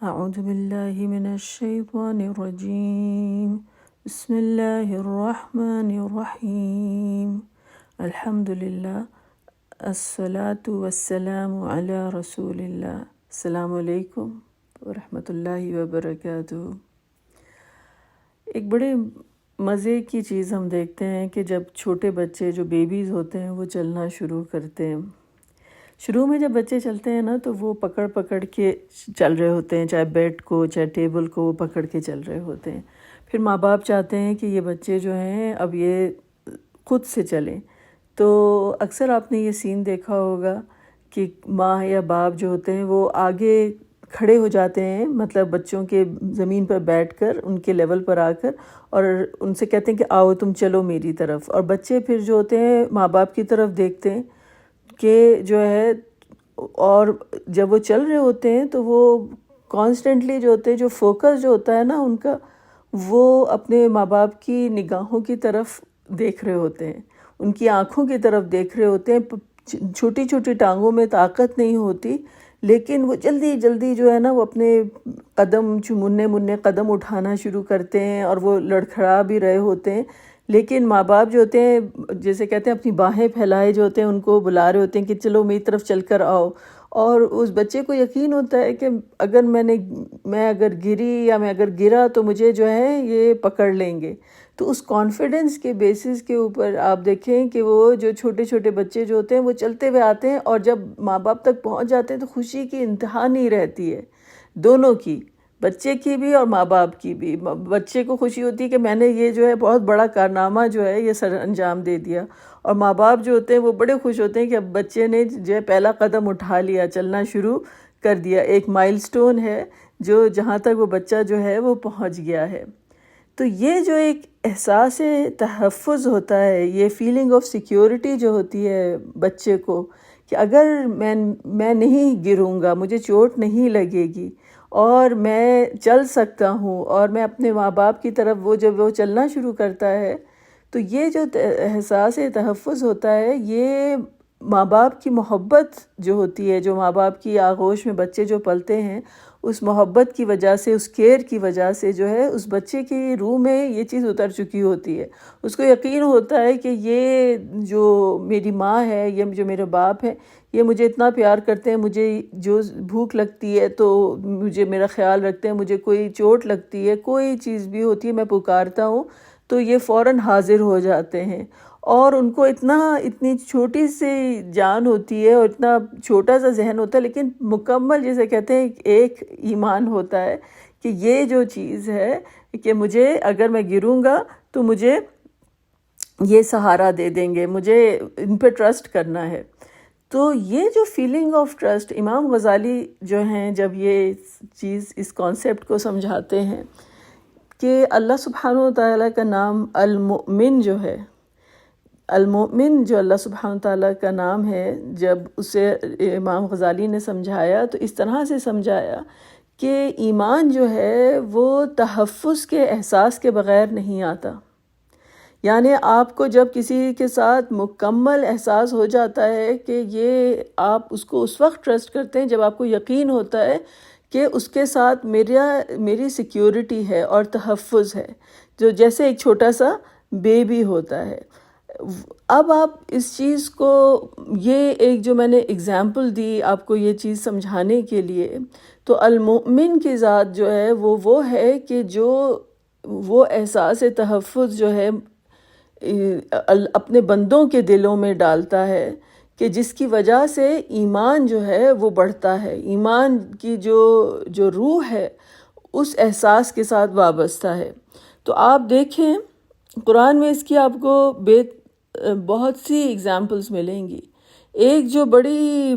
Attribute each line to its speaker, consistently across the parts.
Speaker 1: أعوذ بالله من الشيطان الرجيم. بسم الله الرحمن الرحيم. الحمد لله الصلاة والسلام على رسول الله. السلام علیکم ورحمۃ اللہ وبرکاتہ۔ ایک بڑے مزے کی چیز ہم دیکھتے ہیں کہ جب چھوٹے بچے جو بیبیز ہوتے ہیں وہ چلنا شروع کرتے ہیں۔ شروع میں جب بچے چلتے ہیں نا تو وہ پکڑ پکڑ کے چل رہے ہوتے ہیں، چاہے بیڈ کو چاہے ٹیبل کو، وہ پکڑ کے چل رہے ہوتے ہیں۔ پھر ماں باپ چاہتے ہیں کہ یہ بچے جو ہیں اب یہ خود سے چلیں، تو اکثر آپ نے یہ سین دیکھا ہوگا کہ ماں یا باپ جو ہوتے ہیں وہ آگے کھڑے ہو جاتے ہیں، مطلب بچوں کے زمین پر بیٹھ کر ان کے لیول پر آ کر، اور ان سے کہتے ہیں کہ آؤ تم چلو میری طرف، اور بچے پھر جو ہوتے ہیں ماں باپ کی طرف دیکھتے ہیں کہ جو ہے، اور جب وہ چل رہے ہوتے ہیں تو وہ کانسٹنٹلی جو ہوتے ہیں، جو فوکس جو ہوتا ہے نا ان کا، وہ اپنے ماں باپ کی نگاہوں کی طرف دیکھ رہے ہوتے ہیں، ان کی آنکھوں کی طرف دیکھ رہے ہوتے ہیں۔ چھوٹی چھوٹی ٹانگوں میں طاقت نہیں ہوتی، لیکن وہ جلدی جلدی جو ہے نا وہ اپنے قدم مننے قدم اٹھانا شروع کرتے ہیں، اور وہ لڑکھڑا بھی رہے ہوتے ہیں، لیکن ماں باپ جو ہوتے ہیں جیسے کہتے ہیں اپنی باہیں پھیلائے جو ہوتے ہیں ان کو بلا رہے ہوتے ہیں کہ چلو میری طرف چل کر آؤ، اور اس بچے کو یقین ہوتا ہے کہ اگر میں اگر گری یا میں اگر گرا تو مجھے جو ہے یہ پکڑ لیں گے۔ تو اس کانفیڈنس کے بیسس کے اوپر آپ دیکھیں کہ وہ جو چھوٹے چھوٹے بچے جو ہوتے ہیں وہ چلتے ہوئے آتے ہیں، اور جب ماں باپ تک پہنچ جاتے ہیں تو خوشی کی انتہا نہیں رہتی ہے، دونوں کی، بچے کی بھی اور ماں باپ کی بھی۔ بچے کو خوشی ہوتی ہے کہ میں نے یہ جو ہے بہت بڑا کارنامہ جو ہے یہ سر انجام دے دیا، اور ماں باپ جو ہوتے ہیں وہ بڑے خوش ہوتے ہیں کہ اب بچے نے جو ہے پہلا قدم اٹھا لیا، چلنا شروع کر دیا، ایک مائل سٹون ہے جو جہاں تک وہ بچہ جو ہے وہ پہنچ گیا ہے۔ تو یہ جو ایک احساس تحفظ ہوتا ہے، یہ فیلنگ آف سیکیورٹی جو ہوتی ہے بچے کو، کہ اگر میں نہیں گروں گا، مجھے چوٹ نہیں لگے گی، اور میں چل سکتا ہوں، اور میں اپنے ماں باپ کی طرف جب وہ چلنا شروع کرتا ہے، تو یہ جو احساس تحفظ ہوتا ہے، یہ ماں باپ کی محبت جو ہوتی ہے، جو ماں باپ کی آغوش میں بچے جو پلتے ہیں، اس محبت کی وجہ سے، اس کیئر کی وجہ سے جو ہے اس بچے کی روح میں یہ چیز اتر چکی ہوتی ہے۔ اس کو یقین ہوتا ہے کہ یہ جو میری ماں ہے، یہ جو میرے باپ ہیں، یہ مجھے اتنا پیار کرتے ہیں، مجھے جو بھوک لگتی ہے تو مجھے میرا خیال رکھتے ہیں، مجھے کوئی چوٹ لگتی ہے، کوئی چیز بھی ہوتی ہے، میں پکارتا ہوں تو یہ فوراً حاضر ہو جاتے ہیں، اور ان کو اتنی چھوٹی سی جان ہوتی ہے اور اتنا چھوٹا سا ذہن ہوتا ہے، لیکن مکمل جیسے کہتے ہیں ایک ایمان ہوتا ہے کہ یہ جو چیز ہے کہ مجھے اگر میں گروں گا تو مجھے یہ سہارا دے دیں گے، مجھے ان پہ ٹرسٹ کرنا ہے۔ تو یہ جو فیلنگ آف ٹرسٹ، امام غزالی جو ہیں جب یہ چیز اس کانسیپٹ کو سمجھاتے ہیں کہ اللہ سبحانہ وتعالیٰ کا نام المؤمن جو ہے، المؤمن جو اللہ سبحانہ وتعالیٰ کا نام ہے، جب اسے امام غزالی نے سمجھایا تو اس طرح سے سمجھایا کہ ایمان جو ہے وہ تحفظ کے احساس کے بغیر نہیں آتا، یعنی آپ کو جب کسی کے ساتھ مکمل احساس ہو جاتا ہے کہ یہ آپ اس کو اس وقت ٹرسٹ کرتے ہیں جب آپ کو یقین ہوتا ہے کہ اس کے ساتھ میری سیکیورٹی ہے اور تحفظ ہے، جو جیسے ایک چھوٹا سا بیبی ہوتا ہے۔ اب آپ اس چیز کو، یہ ایک جو میں نے اگزامپل دی آپ کو یہ چیز سمجھانے کے لیے، تو المؤمن کی ذات جو ہے وہ ہے کہ جو وہ احساس تحفظ جو ہے اپنے بندوں کے دلوں میں ڈالتا ہے، کہ جس کی وجہ سے ایمان جو ہے وہ بڑھتا ہے، ایمان کی جو روح ہے اس احساس کے ساتھ وابستہ ہے۔ تو آپ دیکھیں قرآن میں اس کی آپ کو بہت سی اگزامپلز ملیں گی۔ ایک جو بڑی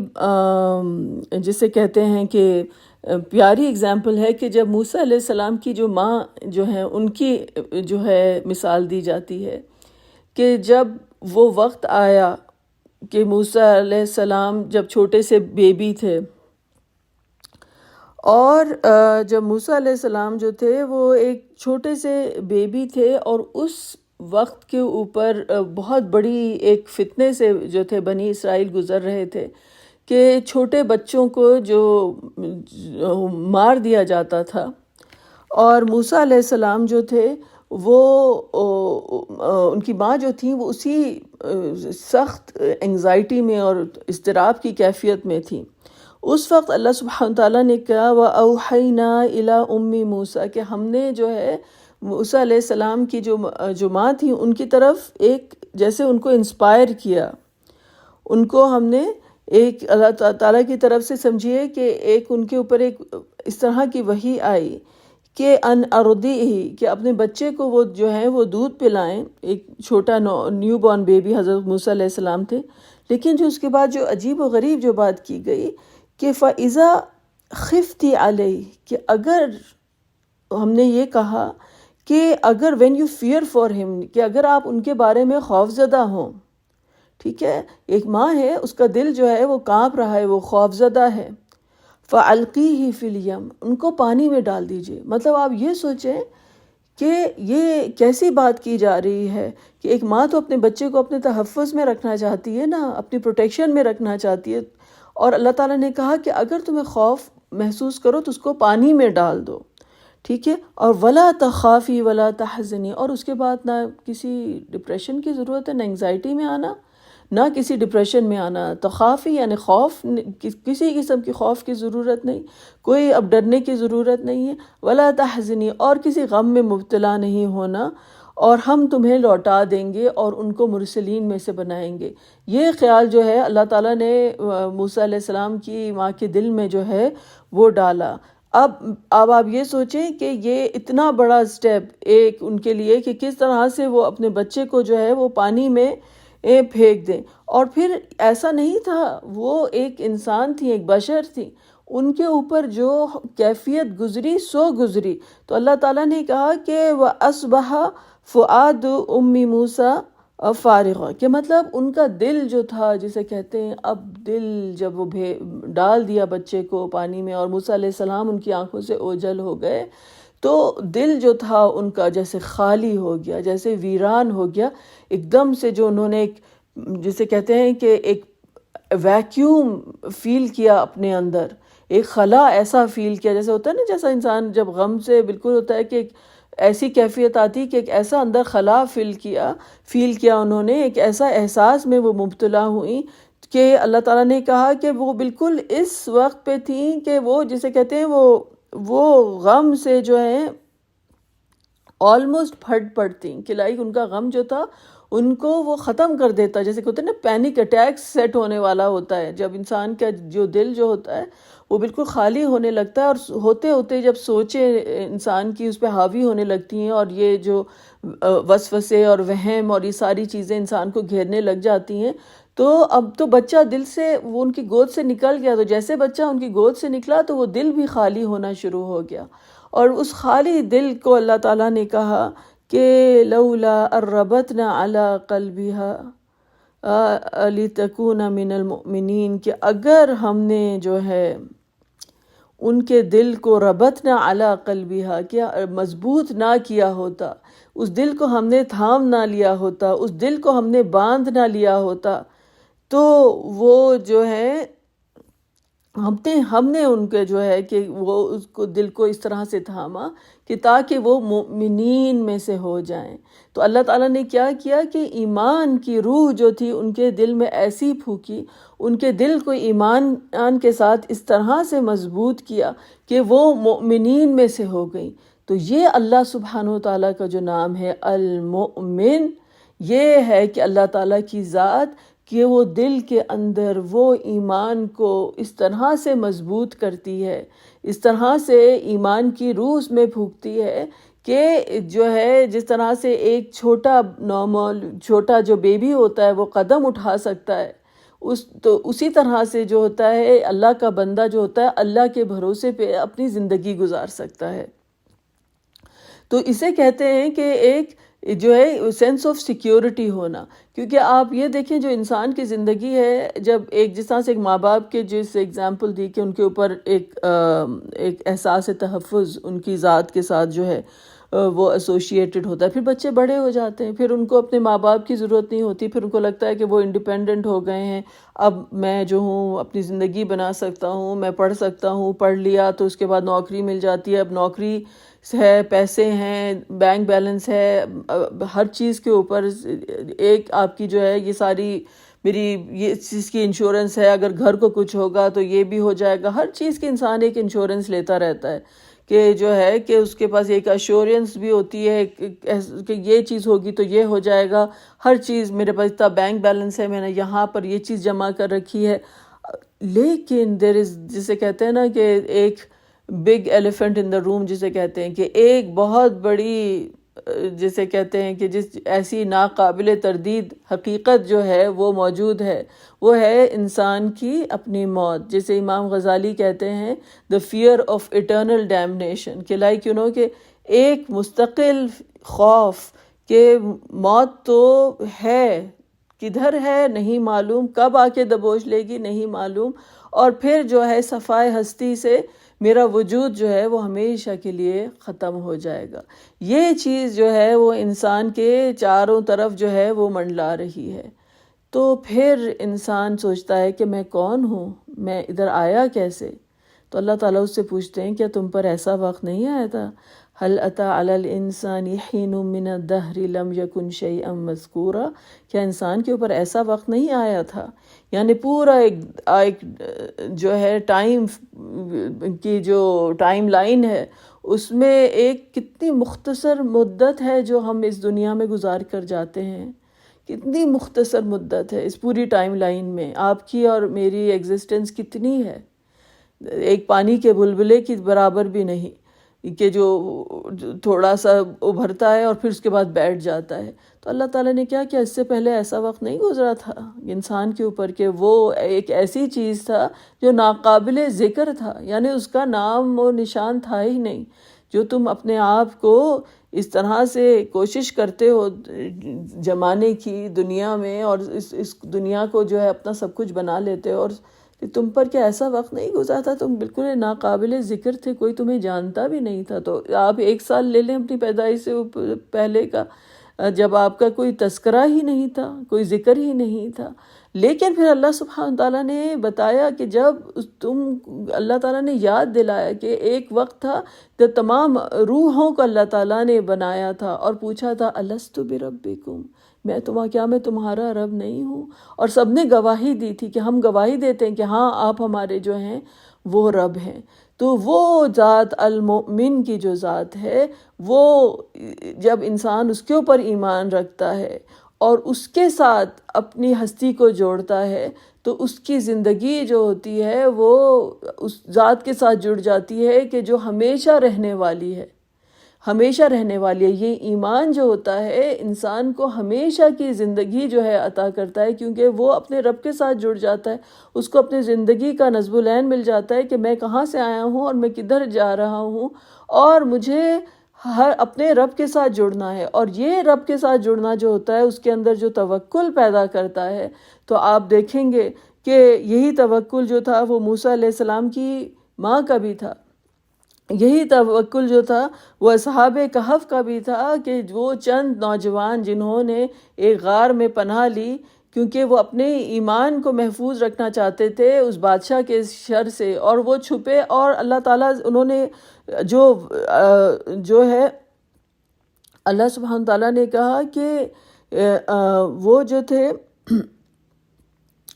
Speaker 1: جسے کہتے ہیں کہ پیاری اگزامپل ہے کہ جب موسیٰ علیہ السلام کی جو ماں جو ہیں ان کی جو ہے مثال دی جاتی ہے کہ جب وہ وقت آیا کہ موسیٰ علیہ السلام جب چھوٹے سے بیبی تھے، اور جب موسیٰ علیہ السلام جو تھے وہ ایک چھوٹے سے بیبی تھے، اور اس وقت کے اوپر بہت بڑی ایک فتنے سے جو تھے بنی اسرائیل گزر رہے تھے کہ چھوٹے بچوں کو جو مار دیا جاتا تھا، اور موسیٰ علیہ السلام جو تھے وہ ان کی ماں جو تھیں وہ اسی سخت انگزائٹی میں اور اضطراب کی کیفیت میں تھیں۔ اس وقت اللہ سبحانہ تعالیٰ نے کہا وَأَوْحَيْنَا إِلَىٰ أُمِّ مُوسَىٰ، کہ ہم نے جو ہے موسیٰ علیہ السلام کی جو ماں تھی ان کی طرف ایک جیسے ان کو انسپائر کیا، ان کو ہم نے ایک اللہ تعالیٰ کی طرف سے سمجھیے کہ ایک ان کے اوپر ایک اس طرح کی وحی آئی کہ ان ارضعہ، کہ اپنے بچے کو وہ جو ہے وہ دودھ پلائیں، ایک چھوٹا نیو بورن بیبی حضرت موسیٰ علیہ السلام تھے۔ لیکن جو اس کے بعد جو عجیب و غریب جو بات کی گئی کہ فَإِذَا خِفْتِ عَلَيْهِ، کہ اگر ہم نے یہ کہا کہ اگر when you fear for him، کہ اگر آپ ان کے بارے میں خوف زدہ ہوں، ٹھیک ہے، ایک ماں ہے اس کا دل جو ہے وہ کانپ رہا ہے، وہ خوف زدہ ہے، فَأَلْقِيهِ فِي الْيَمِّ، ان کو پانی میں ڈال دیجئے۔ مطلب آپ یہ سوچیں کہ یہ کیسی بات کی جا رہی ہے کہ ایک ماں تو اپنے بچے کو اپنے تحفظ میں رکھنا چاہتی ہے نا، اپنی پروٹیکشن میں رکھنا چاہتی ہے، اور اللہ تعالیٰ نے کہا کہ اگر تمہیں خوف محسوس کرو تو اس کو پانی میں ڈال دو، ٹھیک ہے، اور وَلَا تَخَافِي وَلَا تَحْزَنِي، اور اس کے بعد نہ کسی ڈپریشن کی ضرورت ہے، نہ انگزائٹی میں آنا، نہ کسی ڈپریشن میں آنا۔ تخافی یعنی خوف، کسی قسم کی خوف کی ضرورت نہیں، کوئی اب ڈرنے کی ضرورت نہیں ہے، ولا تحزنی، اور کسی غم میں مبتلا نہیں ہونا، اور ہم تمہیں لوٹا دیں گے اور ان کو مرسلین میں سے بنائیں گے۔ یہ خیال جو ہے اللہ تعالیٰ نے موسیٰ علیہ السلام کی ماں کے دل میں جو ہے وہ ڈالا۔ اب آپ یہ سوچیں کہ یہ اتنا بڑا سٹیپ ایک ان کے لیے کہ کس طرح سے وہ اپنے بچے کو جو ہے وہ پانی میں پھینک دیں، اور پھر ایسا نہیں تھا، وہ ایک انسان تھی، ایک بشر تھی، ان کے اوپر جو کیفیت گزری سو گزری، تو اللہ تعالیٰ نے کہا کہ وَأَصْبَحَ فُؤَادُ أُمِّ مُوسَىٰ فارغا، کہ مطلب ان کا دل جو تھا، جسے کہتے ہیں اب دل جب وہ ڈال دیا بچے کو پانی میں اور موسیٰ علیہ السلام ان کی آنکھوں سے اوجھل ہو گئے، تو دل جو تھا ان کا جیسے خالی ہو گیا، جیسے ویران ہو گیا ایک دم سے، جو انہوں نے ایک جسے کہتے ہیں کہ ایک ویکیوم فیل کیا اپنے اندر، ایک خلا ایسا فیل کیا جیسے ہوتا ہے نا، جیسا انسان جب غم سے بالکل ہوتا ہے کہ ایک ایسی کیفیت آتی کہ ایک ایسا اندر خلا فیل کیا انہوں نے، ایک ایسا احساس میں وہ مبتلا ہوئیں کہ اللہ تعالیٰ نے کہا کہ وہ بالکل اس وقت پہ تھیں کہ وہ جسے کہتے ہیں وہ غم سے جو ہے آلموسٹ پھٹ پڑتی، کہ لائک ان کا غم جو تھا ان کو وہ ختم کر دیتا، جیسے کہ ہوتا ہے نا پینک اٹیک سیٹ ہونے والا ہوتا ہے، جب انسان کا جو دل جو ہوتا ہے وہ بالکل خالی ہونے لگتا ہے، اور ہوتے ہوتے جب سوچیں انسان کی اس پہ حاوی ہونے لگتی ہیں، اور یہ جو وسوسے اور وہم اور یہ ساری چیزیں انسان کو گھیرنے لگ جاتی ہیں، تو اب تو بچہ دل سے وہ ان کی گود سے نکل گیا، تو جیسے بچہ ان کی گود سے نکلا تو وہ دل بھی خالی ہونا شروع ہو گیا، اور اس خالی دل کو اللہ تعالیٰ نے کہا کہ لولا الربتنا علی قلبها لتکون من المؤمنین، کہ اگر ہم نے جو ہے ان کے دل کو ربطنا علی قلبها، کیا مضبوط نہ کیا ہوتا، اس دل کو ہم نے تھام نہ لیا ہوتا، اس دل کو ہم نے باندھ نہ لیا ہوتا، تو وہ جو ہے ہم نے ان کے جو ہے کہ وہ اس کو دل کو اس طرح سے تھاما کہ تاکہ وہ مومنین میں سے ہو جائیں۔ تو اللہ تعالیٰ نے کیا کیا کہ ایمان کی روح جو تھی ان کے دل میں ایسی پھونکی، ان کے دل کو ایمان کے ساتھ اس طرح سے مضبوط کیا کہ وہ مومنین میں سے ہو گئیں۔ تو یہ اللہ سبحانہ و تعالیٰ کا جو نام ہے المؤمن، یہ ہے کہ اللہ تعالیٰ کی ذات کہ وہ دل کے اندر وہ ایمان کو اس طرح سے مضبوط کرتی ہے، اس طرح سے ایمان کی روح میں پھونکتی ہے کہ جو ہے جس طرح سے ایک چھوٹا جو بیبی ہوتا ہے وہ قدم اٹھا سکتا ہے، تو اسی طرح سے جو ہوتا ہے اللہ کا بندہ جو ہوتا ہے اللہ کے بھروسے پہ اپنی زندگی گزار سکتا ہے۔ تو اسے کہتے ہیں کہ ایک جو ہے سینس آف سیکیورٹی ہونا، کیونکہ آپ یہ دیکھیں جو انسان کی زندگی ہے، جب ایک جس طرح سے ایک ماں باپ کے جس ایگزامپل دی کہ ان کے اوپر ایک احساس تحفظ ان کی ذات کے ساتھ جو ہے وہ ایسوشیٹڈ ہوتا ہے. پھر بچے بڑے ہو جاتے ہیں، پھر ان کو اپنے ماں باپ کی ضرورت نہیں ہوتی، پھر ان کو لگتا ہے کہ وہ انڈیپینڈنٹ ہو گئے ہیں، اب میں جو ہوں اپنی زندگی بنا سکتا ہوں، میں پڑھ سکتا ہوں، پڑھ لیا تو اس کے بعد نوکری مل جاتی ہے، اب نوکری ہے، پیسے ہیں، بینک بیلنس ہے، ہر چیز کے اوپر ایک آپ کی جو ہے یہ ساری میری یہ چیز کی انشورنس ہے، اگر گھر کو کچھ ہوگا تو یہ بھی ہو جائے گا. ہر چیز کے انسان ایک انشورنس لیتا رہتا ہے کہ جو ہے کہ اس کے پاس ایک ایشورنس بھی ہوتی ہے کہ یہ چیز ہوگی تو یہ ہو جائے گا. ہر چیز میرے پاس اتنا بینک بیلنس ہے، میں نے یہاں پر یہ چیز جمع کر رکھی ہے. لیکن دیر از جسے کہتے ہیں نا کہ ایک بگ ایلیفنٹ ان دا روم جسے کہتے ہیں، کہ ایک بہت بڑی جسے کہتے ہیں کہ جس ایسی ناقابل تردید حقیقت جو ہے وہ موجود ہے، وہ ہے انسان کی اپنی موت. جسے امام غزالی کہتے ہیں the fear of eternal damnation، کہ لائک کہ ایک مستقل خوف کہ موت تو ہے، کدھر ہے نہیں معلوم، کب آ کے دبوچ لے گی نہیں معلوم، اور پھر جو ہے صفائے ہستی سے میرا وجود جو ہے وہ ہمیشہ کے لیے ختم ہو جائے گا. یہ چیز جو ہے وہ انسان کے چاروں طرف جو ہے وہ منڈلا رہی ہے. تو پھر انسان سوچتا ہے کہ میں کون ہوں، میں ادھر آیا کیسے؟ تو اللہ تعالیٰ اس سے پوچھتے ہیں کیا تم پر ایسا وقت نہیں آیا تھا؟ هل اتى على الانسان حين من الدهر لم يكن شيئا مذكورا، کیا انسان کے اوپر ایسا وقت نہیں آیا تھا؟ یعنی پورا ایک جو ہے ٹائم کی جو ٹائم لائن ہے اس میں ایک کتنی مختصر مدت ہے جو ہم اس دنیا میں گزار کر جاتے ہیں. کتنی مختصر مدت ہے اس پوری ٹائم لائن میں، آپ کی اور میری ایگزسٹنس کتنی ہے، ایک پانی کے بلبلے کی برابر بھی نہیں کہ جو تھوڑا سا ابھرتا ہے اور پھر اس کے بعد بیٹھ جاتا ہے. تو اللہ تعالیٰ نے کیا اس سے پہلے ایسا وقت نہیں گزرا تھا انسان کے اوپر کہ وہ ایک ایسی چیز تھا جو ناقابل ذکر تھا، یعنی اس کا نام و نشان تھا ہی نہیں. جو تم اپنے آپ کو اس طرح سے کوشش کرتے ہو جمانے کی دنیا میں، اور اس دنیا کو جو ہے اپنا سب کچھ بنا لیتے ہو، اور کہ تم پر کیا ایسا وقت نہیں گزرا تھا، تم بالکل ناقابل ذکر تھے، کوئی تمہیں جانتا بھی نہیں تھا. تو آپ 1 سال لے لیں اپنی پیدائش سے پہلے کا، جب آپ کا کوئی تذکرہ ہی نہیں تھا، کوئی ذکر ہی نہیں تھا. لیکن پھر اللہ سبحانہ تعالیٰ نے بتایا کہ جب اللہ تعالیٰ نے یاد دلایا کہ ایک وقت تھا جب تمام روحوں کو اللہ تعالیٰ نے بنایا تھا اور پوچھا تھا الستُ بربکم، کیا میں تمہارا رب نہیں ہوں؟ اور سب نے گواہی دی تھی کہ ہم گواہی دیتے ہیں کہ ہاں آپ ہمارے جو ہیں وہ رب ہیں. تو وہ ذات المؤمن کی جو ذات ہے، وہ جب انسان اس کے اوپر ایمان رکھتا ہے اور اس کے ساتھ اپنی ہستی کو جوڑتا ہے تو اس کی زندگی جو ہوتی ہے وہ اس ذات کے ساتھ جڑ جاتی ہے کہ جو ہمیشہ رہنے والی ہے، ہمیشہ رہنے والی ہے. یہ ایمان جو ہوتا ہے انسان کو ہمیشہ کی زندگی جو ہے عطا کرتا ہے، کیونکہ وہ اپنے رب کے ساتھ جڑ جاتا ہے، اس کو اپنی زندگی کا نظم العین مل جاتا ہے کہ میں کہاں سے آیا ہوں اور میں کدھر جا رہا ہوں، اور مجھے اپنے رب کے ساتھ جڑنا ہے. اور یہ رب کے ساتھ جڑنا جو ہوتا ہے اس کے اندر جو توکل پیدا کرتا ہے، تو آپ دیکھیں گے کہ یہی توکل جو تھا وہ موسیٰ علیہ السلام کی ماں کا بھی تھا، یہی توکل جو تھا وہ اصحاب کہف کا بھی تھا، کہ وہ چند نوجوان جنہوں نے ایک غار میں پناہ لی کیونکہ وہ اپنے ایمان کو محفوظ رکھنا چاہتے تھے اس بادشاہ کے شر سے، اور وہ چھپے، اور اللہ تعالیٰ انہوں نے جو ہے اللہ سبحانہ تعالیٰ نے کہا کہ وہ جو تھے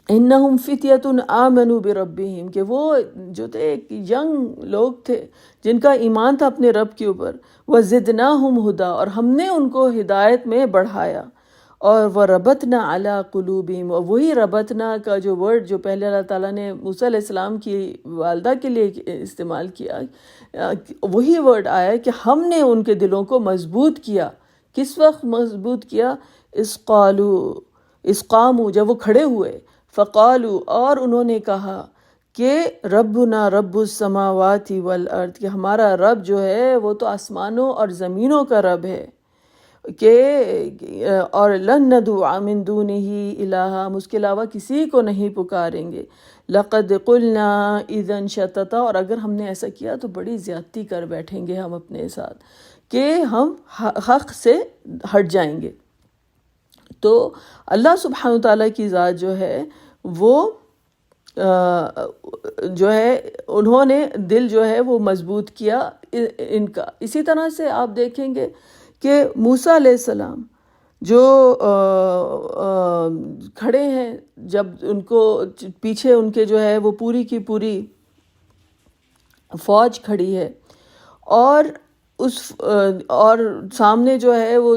Speaker 1: انہم فتیۃ آمنوا بربہم، کہ وہ جو تھے ایک ینگ لوگ تھے جن کا ایمان تھا اپنے رب کے اوپر. وزدناہم ہدی، اور ہم نے ان کو ہدایت میں بڑھایا. اور وربطنا علی قلوبہم، اور وہی ربطنا کا جو ورڈ جو پہلے اللہ تعالیٰ نے موسیٰ علیہ السلام کی والدہ کے لیے استعمال کیا، وہی ورڈ آیا کہ ہم نے ان کے دلوں کو مضبوط کیا. کس وقت مضبوط کیا؟ اذ قاموا، جب وہ کھڑے ہوئے، فقالوا، اور انہوں نے کہا کہ ربنا رب السماوات والارض، کہ ہمارا رب جو ہے وہ تو آسمانوں اور زمینوں کا رب ہے، کہ اور لن ندعو من دونہ الہا، ہم اس کے علاوہ کسی کو نہیں پکاریں گے. لقد قلنا اذا شططا، اور اگر ہم نے ایسا کیا تو بڑی زیادتی کر بیٹھیں گے ہم اپنے ساتھ کہ ہم حق سے ہٹ جائیں گے۔ تو اللہ سبحانہ وتعالیٰ کی ذات جو ہے وہ جو ہے انہوں نے دل جو ہے وہ مضبوط کیا ان کا۔ اسی طرح سے آپ دیکھیں گے کہ موسیٰ علیہ السلام جو کھڑے ہیں، جب ان کو پیچھے ان کے جو ہے وہ پوری کی پوری فوج کھڑی ہے، اور سامنے جو ہے وہ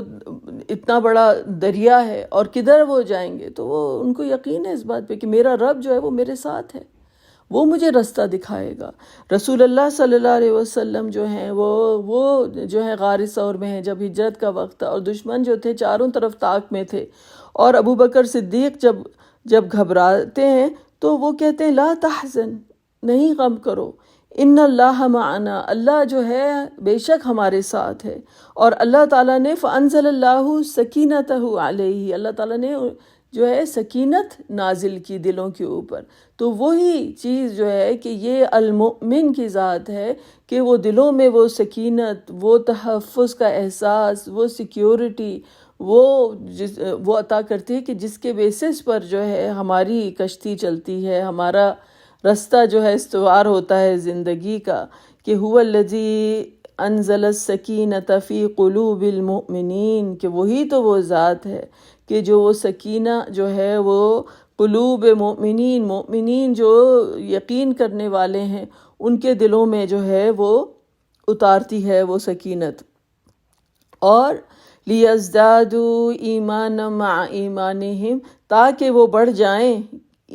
Speaker 1: اتنا بڑا دریا ہے، اور کدھر وہ جائیں گے، تو وہ ان کو یقین ہے اس بات پہ کہ میرا رب جو ہے وہ میرے ساتھ ہے، وہ مجھے رستہ دکھائے گا۔ رسول اللہ صلی اللہ علیہ وسلم جو ہیں وہ جو ہے غار ثور میں ہیں جب ہجرت کا وقت تھا، اور دشمن جو تھے چاروں طرف طاق میں تھے، اور ابو بکر صدیق جب گھبراتے ہیں تو وہ کہتے ہیں لا تحزن، نہیں غم کرو، ان اللہ معنا، اللہ جو ہے بے شک ہمارے ساتھ ہے۔ اور اللہ تعالیٰ نے فانزل اللہ سکینتہ علیہ، اللہ تعالیٰ نے جو ہے سکینت نازل کی دلوں کے اوپر۔ تو وہی چیز جو ہے کہ یہ المؤمن کی ذات ہے کہ وہ دلوں میں وہ سکینت، وہ تحفظ کا احساس، وہ سیکیورٹی وہ عطا کرتی ہے کہ جس کے بیسس پر جو ہے ہماری کشتی چلتی ہے، ہمارا رستہ جو ہے استوار ہوتا ہے زندگی کا، کہ هو الذی انزل السکینۃ فی قلوب المؤمنین، کہ وہی تو وہ ذات ہے کہ جو وہ سکینہ جو ہے وہ قلوب مومنین جو یقین کرنے والے ہیں ان کے دلوں میں جو ہے وہ اتارتی ہے وہ سکینت۔ اور لیزدادوا ایمانا مع ایمانہم، تاکہ وہ بڑھ جائیں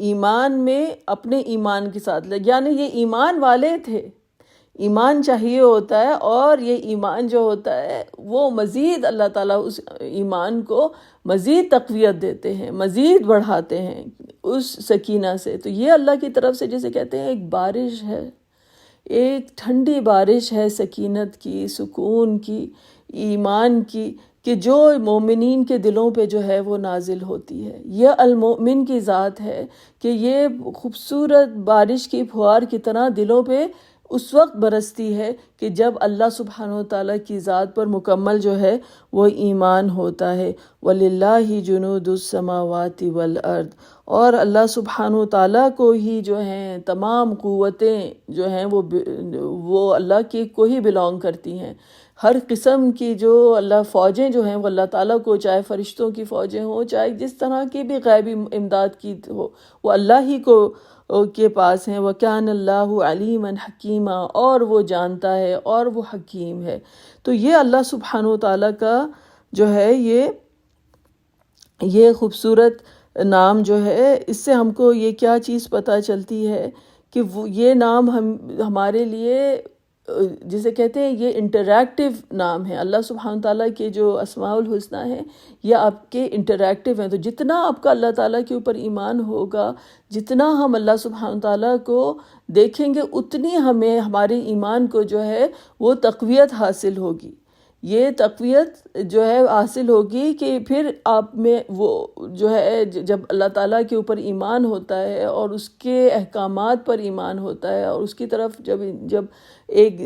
Speaker 1: ایمان میں اپنے ایمان کے ساتھ، یعنی یہ ایمان والے تھے، ایمان چاہیے ہوتا ہے، اور یہ ایمان جو ہوتا ہے وہ مزید اللہ تعالیٰ اس ایمان کو مزید تقویت دیتے ہیں، مزید بڑھاتے ہیں اس سکینہ سے۔ تو یہ اللہ کی طرف سے جسے کہتے ہیں ایک بارش ہے، ایک ٹھنڈی بارش ہے سکینت کی، سکون کی، ایمان کی، کہ جو مومنین کے دلوں پہ جو ہے وہ نازل ہوتی ہے۔ یہ المؤمن کی ذات ہے کہ یہ خوبصورت بارش کی پھوار کی طرح دلوں پہ اس وقت برستی ہے کہ جب اللہ سبحانہ وتعالیٰ کی ذات پر مکمل جو ہے وہ ایمان ہوتا ہے۔ وَلِلَّهِ جُنُودُ السَّمَاوَاتِ وَالْأَرْضِ، اور اللہ سبحانہ وتعالیٰ کو ہی جو ہیں تمام قوتیں جو ہیں وہ اللہ کو ہی بلانگ کرتی ہیں۔ ہر قسم کی جو اللہ فوجیں جو ہیں وہ اللہ تعالیٰ کو، چاہے فرشتوں کی فوجیں ہوں، چاہے جس طرح کی بھی غیبی امداد کی ہو، وہ اللہ ہی کے پاس ہیں۔ وَكَانَ اللَّهُ عَلِيمًا حَكِيمًا، اور وہ جانتا ہے اور وہ حکیم ہے۔ تو یہ اللہ سبحانہ وتعالیٰ کا جو ہے یہ خوبصورت نام جو ہے، اس سے ہم کو یہ کیا چیز پتہ چلتی ہے کہ یہ نام ہمارے لیے جسے کہتے ہیں یہ انٹریکٹیو نام ہے۔ اللہ سبحانہ تعالیٰ کے جو اسماء الحسنیٰ ہیں یہ آپ کے انٹریکٹیو ہیں، تو جتنا آپ کا اللہ تعالیٰ کے اوپر ایمان ہوگا، جتنا ہم اللہ سبحانہ تعالیٰ کو دیکھیں گے، اتنی ہمیں ہمارے ایمان کو جو ہے وہ تقویت حاصل ہوگی۔ یہ تقویت جو ہے حاصل ہوگی کہ پھر آپ میں وہ جو ہے جب اللہ تعالیٰ کے اوپر ایمان ہوتا ہے اور اس کے احکامات پر ایمان ہوتا ہے، اور اس کی طرف جب ایک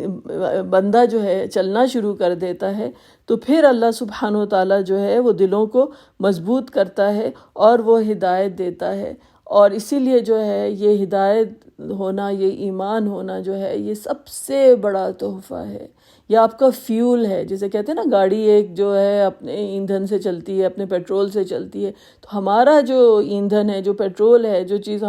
Speaker 1: بندہ جو ہے چلنا شروع کر دیتا ہے، تو پھر اللہ سبحانہ و تعالیٰ جو ہے وہ دلوں کو مضبوط کرتا ہے اور وہ ہدایت دیتا ہے۔ اور اسی لیے جو ہے یہ ہدایت ہونا، یہ ایمان ہونا جو ہے یہ سب سے بڑا تحفہ ہے، یہ آپ کا فیول ہے۔ جسے کہتے ہیں نا گاڑی ایک جو ہے اپنے ایندھن سے چلتی ہے، اپنے پیٹرول سے چلتی ہے، تو ہمارا جو ایندھن ہے، جو پیٹرول ہے، جو چیز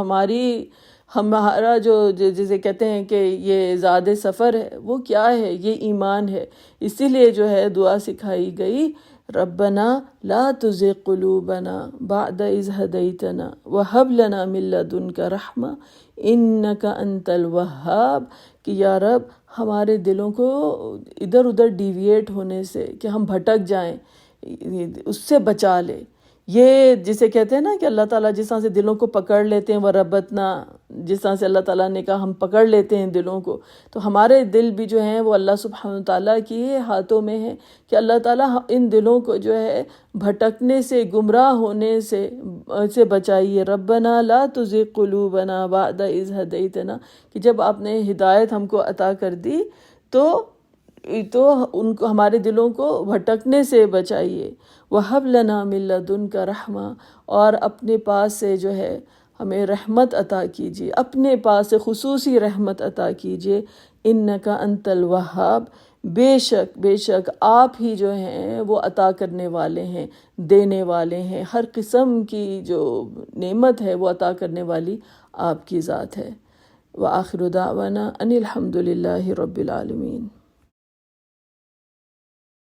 Speaker 1: ہمارا جو جسے کہتے ہیں کہ یہ زاد سفر ہے، وہ کیا ہے؟ یہ ایمان ہے۔ اسی لیے جو ہے دعا سکھائی گئی، ربنا لا تزغ قلوبنا بعد اذ ہدیتنا وہب لنا من لدنک رحمہ انک انت الوہاب، کہ یا رب ہمارے دلوں کو ادھر ادھر ڈیویٹ ہونے سے، کہ ہم بھٹک جائیں، اس سے بچا لے، یہ جسے کہتے ہیں نا کہ اللہ تعالیٰ جس طرح سے دلوں کو پکڑ لیتے ہیں، وربتنا، جس طرح سے اللہ تعالیٰ نے کہا ہم پکڑ لیتے ہیں دلوں کو، تو ہمارے دل بھی جو ہیں وہ اللہ سبحانہ تعالیٰ کی ہاتھوں میں ہیں کہ اللہ تعالیٰ ان دلوں کو جو ہے بھٹکنے سے، گمراہ ہونے سے بچائیے۔ ربنا لا تزغ قلوبنا بعد اذ ہدیتنا، کہ جب آپ نے ہدایت ہم کو عطا کر دی تو ان کو، ہمارے دلوں کو بھٹکنے سے بچائیے۔ وَهَبْ لَنَا مِن لَّدُنْكَ رَحْمَةً، اور اپنے پاس سے جو ہے ہمیں رحمت عطا کیجیے، اپنے پاس سے خصوصی رحمت عطا کیجیے۔ إِنَّكَ أَنْتَ الْوَهَّابُ، بے شک آپ ہی جو ہیں وہ عطا کرنے والے ہیں، دینے والے ہیں، ہر قسم کی جو نعمت ہے وہ عطا کرنے والی آپ کی ذات ہے۔ وآخر دعوانا ان الحمد للہ رب العالمین۔